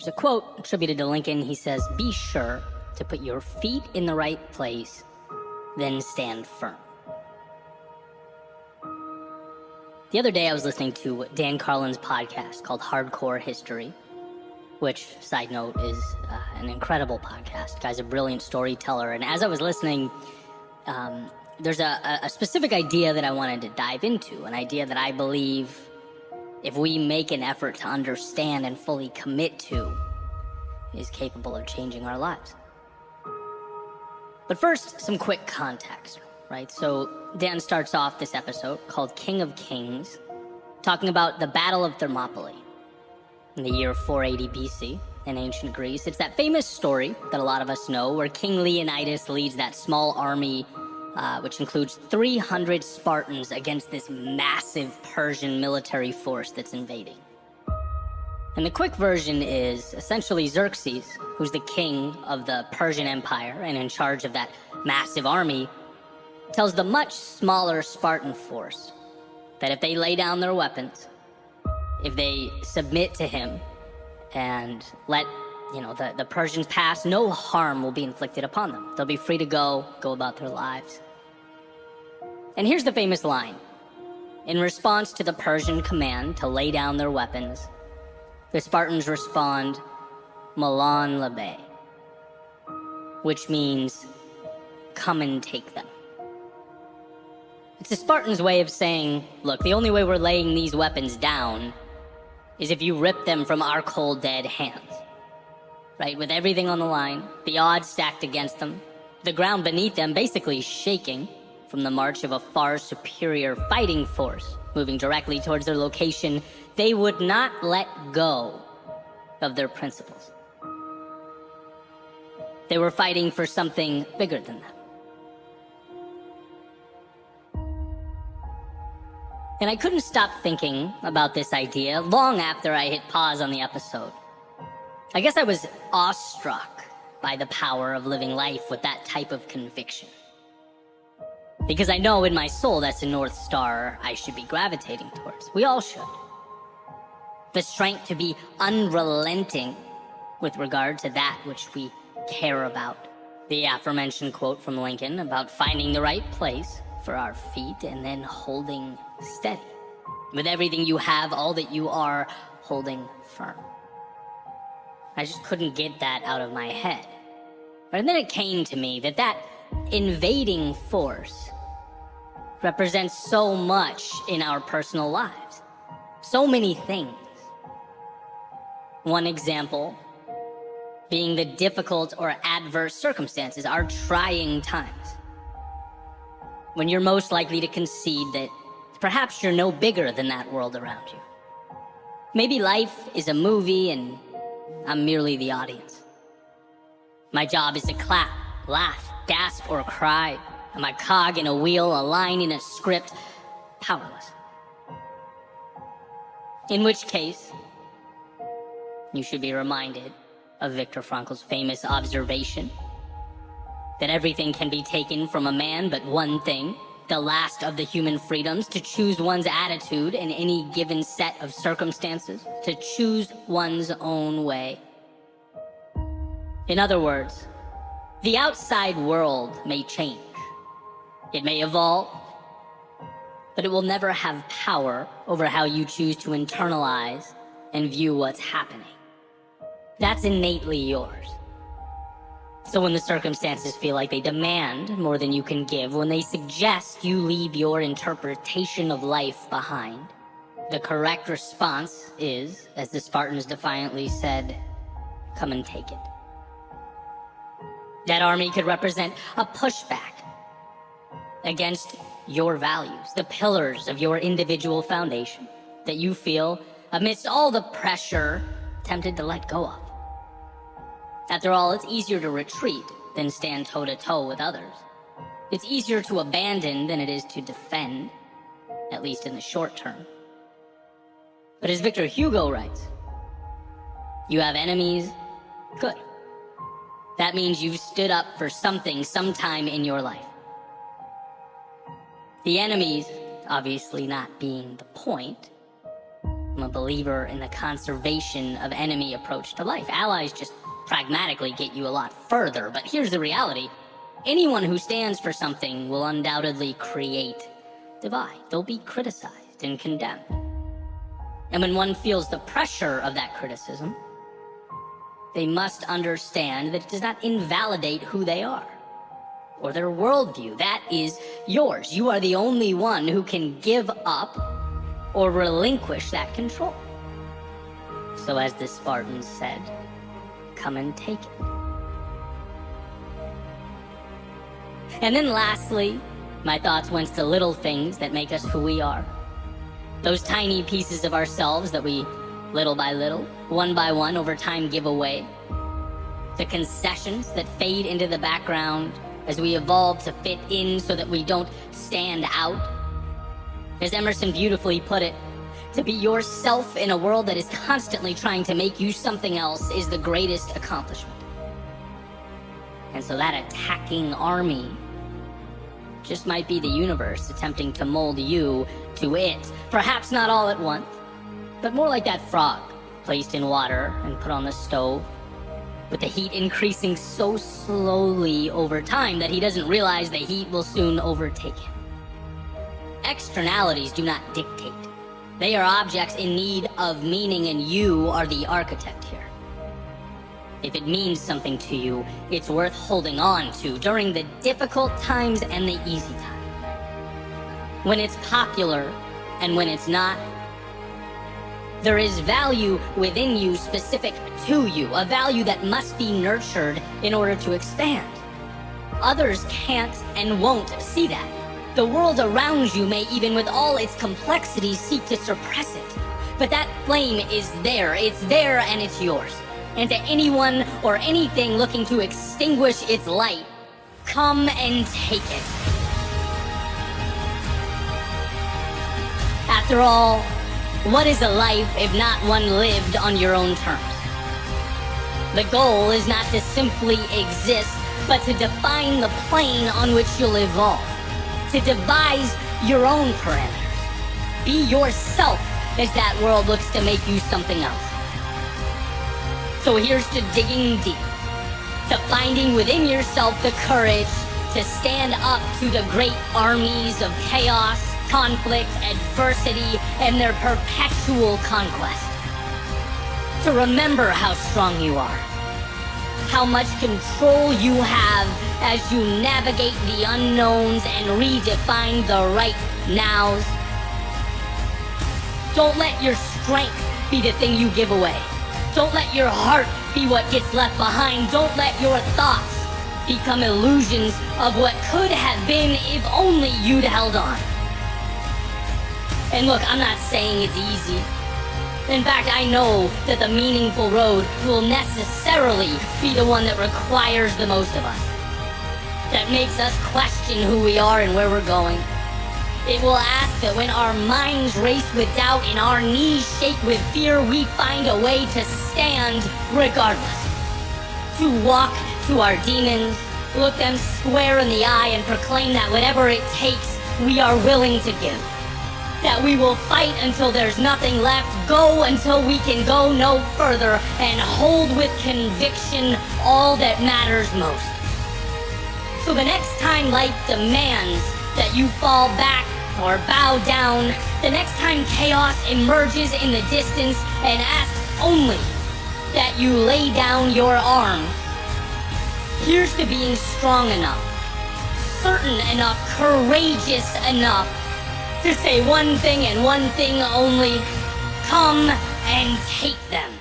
There's a quote attributed to Lincoln. He says, "Be sure to put your feet in the right place, then stand firm." The other day I was listening to Dan Carlin's podcast called Hardcore History, which, side note, is an incredible podcast. The guy's a brilliant storyteller. And as I was listening, there's a specific idea that I wanted to dive into, an idea that I believe if we make an effort to understand and fully commit to, is capable of changing our lives. But first, some quick context, right? So Dan starts off this episode called King of Kings, talking about the Battle of Thermopylae in the year 480 BC in ancient Greece. It's that famous story that a lot of us know where King Leonidas leads that small army, which includes 300 Spartans against this massive Persian military force that's invading. And the quick version is essentially Xerxes, who's the king of the Persian Empire and in charge of that massive army, tells the much smaller Spartan force that if they lay down their weapons, if they submit to him and let the Persians pass, no harm will be inflicted upon them. They'll be free to go about their lives. And here's the famous line. In response to the Persian command to lay down their weapons, the Spartans respond, "Malan labe," which means, "Come and take them." It's the Spartans' way of saying, look, the only way we're laying these weapons down is if you rip them from our cold, dead hands. Right? With everything on the line, the odds stacked against them, the ground beneath them basically shaking from the march of a far superior fighting force moving directly towards their location, they would not let go of their principles. They were fighting for something bigger than them. And I couldn't stop thinking about this idea long after I hit pause on the episode. I guess I was awestruck by the power of living life with that type of conviction. Because I know in my soul that's a North Star I should be gravitating towards. We all should. The strength to be unrelenting with regard to that which we care about. The aforementioned quote from Lincoln about finding the right place for our feet and then holding steady. With everything you have, all that you are, holding firm. I just couldn't get that out of my head. And then it came to me that invading force represents so much in our personal lives. So many things. One example being the difficult or adverse circumstances, our trying times. When you're most likely to concede that perhaps you're no bigger than that world around you. Maybe life is a movie and I'm merely the audience. My job is to clap, laugh, gasp, or cry. I'm a cog in a wheel, a line in a script, powerless. In which case, you should be reminded of Viktor Frankl's famous observation that everything can be taken from a man but one thing, the last of the human freedoms, to choose one's attitude in any given set of circumstances, to choose one's own way. In other words, the outside world may change. It may evolve, but it will never have power over how you choose to internalize and view what's happening. That's innately yours. So when the circumstances feel like they demand more than you can give, when they suggest you leave your interpretation of life behind, the correct response is, as the Spartans defiantly said, "Come and take it." That army could represent a pushback against your values, the pillars of your individual foundation that you feel, amidst all the pressure, tempted to let go of. After all, it's easier to retreat than stand toe-to-toe with others. It's easier to abandon than it is to defend, at least in the short term. But as Victor Hugo writes, you have enemies? Good. That means you've stood up for something sometime in your life. The enemies, obviously not being the point, I'm a believer in the conservation of enemy approach to life. Allies just pragmatically get you a lot further, but here's the reality. Anyone who stands for something will undoubtedly create divide. They'll be criticized and condemned. And when one feels the pressure of that criticism, they must understand that it does not invalidate who they are or their worldview. That is yours. You are the only one who can give up or relinquish that control. So as the Spartans said, come and take it. And then lastly, my thoughts went to little things that make us who we are. Those tiny pieces of ourselves that we, little by little, one by one, over time give away. The concessions that fade into the background as we evolve to fit in so that we don't stand out. As Emerson beautifully put it, to be yourself in a world that is constantly trying to make you something else is the greatest accomplishment. And so that attacking army just might be the universe attempting to mold you to it. Perhaps not all at once, but more like that frog placed in water and put on the stove, with the heat increasing so slowly over time that he doesn't realize the heat will soon overtake him. Externalities do not dictate. They are objects in need of meaning, and you are the architect here. If it means something to you, it's worth holding on to during the difficult times and the easy times. When it's popular and when it's not, there is value within you specific to you, a value that must be nurtured in order to expand. Others can't and won't see that. The world around you may, even with all its complexities, seek to suppress it. But that flame is there. It's there and it's yours. And to anyone or anything looking to extinguish its light, come and take it. After all, what is a life if not one lived on your own terms? The goal is not to simply exist, but to define the plane on which you'll evolve. To devise your own parameters. Be yourself as that world looks to make you something else. So here's to digging deep, to finding within yourself the courage to stand up to the great armies of chaos, conflict, adversity, and their perpetual conquest. To remember how strong you are, how much control you have as you navigate the unknowns and redefine the right nows. Don't let your strength be the thing you give away. Don't let your heart be what gets left behind. Don't let your thoughts become illusions of what could have been if only you'd held on. And look, I'm not saying it's easy. In fact, I know that the meaningful road will necessarily be the one that requires the most of us. That makes us question who we are and where we're going. It will ask that when our minds race with doubt and our knees shake with fear, we find a way to stand regardless. To walk to our demons, look them square in the eye and proclaim that whatever it takes, we are willing to give. That we will fight until there's nothing left, go until we can go no further, and hold with conviction all that matters most. So the next time life demands that you fall back or bow down, the next time chaos emerges in the distance and asks only that you lay down your arms, here's to being strong enough, certain enough, courageous enough to say one thing and one thing only: come and take them.